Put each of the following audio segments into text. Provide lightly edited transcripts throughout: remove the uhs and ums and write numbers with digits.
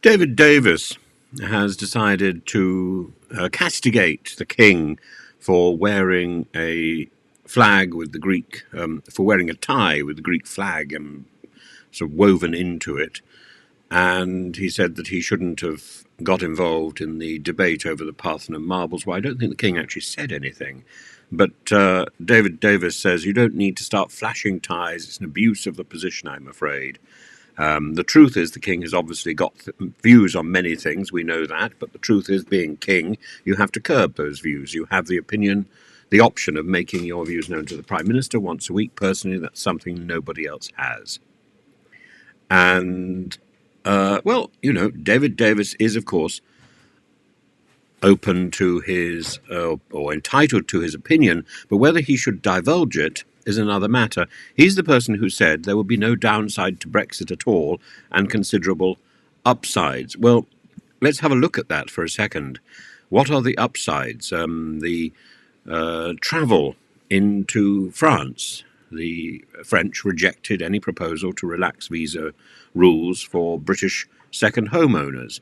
David Davis has decided to castigate the king for wearing a flag with the Greek, for wearing a tie with the Greek flag sort of woven into it. And he said that he shouldn't have got involved in the debate over the Parthenon marbles. Well, I don't think the king actually said anything. But David Davis says you don't need to start flashing ties. It's an abuse of the position, I'm afraid. The truth is the king has obviously got views on many things, we know that, but the truth is, being king, you have to curb those views. You have the option of making your views known to the Prime Minister once a week. Personally, that's something nobody else has. And, David Davis is, of course, open to his, or entitled to his opinion, but whether he should divulge it is another matter. He's the person who said there would be no downside to Brexit at all and considerable upsides. Well, let's have a look at that for a second. What are the upsides? The travel into France. The French rejected any proposal to relax visa rules for British second homeowners.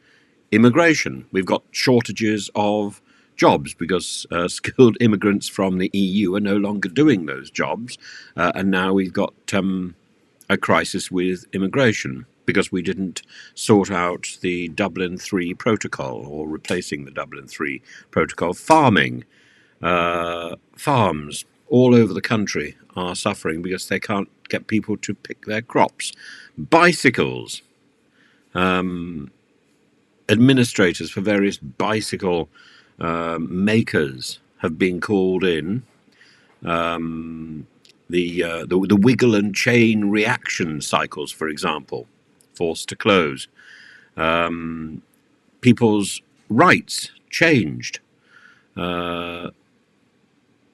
Immigration. We've got shortages of jobs because skilled immigrants from the EU are no longer doing those jobs. And now we've got a crisis with immigration because we didn't sort out the Dublin 3 protocol, or replacing the Dublin 3 protocol. Farming. Farms all over the country are suffering because they can't get people to pick their crops. Bicycles. Administrators for various bicycle makers have been called in. The wiggle and chain reaction cycles, for example, forced to close. People's rights changed.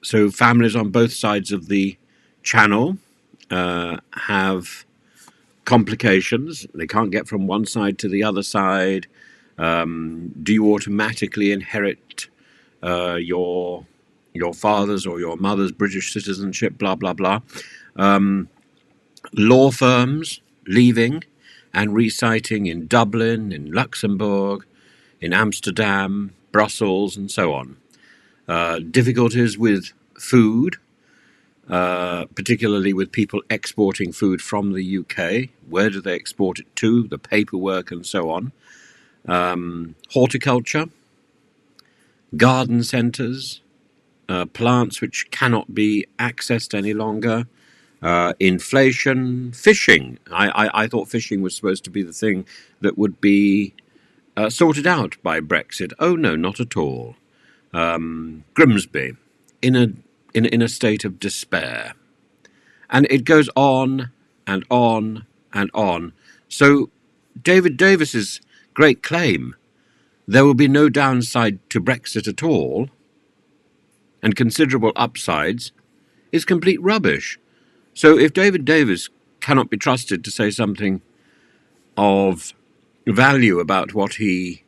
So families on both sides of the channel have complications. They can't get from one side to the other side. Do you automatically inherit your father's or your mother's British citizenship? Blah, blah, blah. Law firms leaving and reciting in Dublin, in Luxembourg, in Amsterdam, Brussels, and so on. Difficulties with food, particularly with people exporting food from the UK. Where do they export it to? The paperwork and so on. Horticulture, garden centres, plants which cannot be accessed any longer, inflation, fishing. I thought fishing was supposed to be the thing that would be sorted out by Brexit. Oh no, not at all. Grimsby, in a state of despair. And it goes on and on and on. So David Davis's great claim, there will be no downside to Brexit at all, and considerable upsides, is complete rubbish. So if David Davis cannot be trusted to say something of value about what he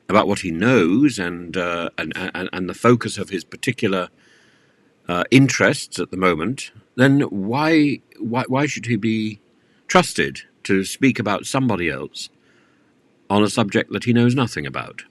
knows and the focus of his particular interests at the moment, then why should he be trusted to speak about somebody else on a subject that he knows nothing about?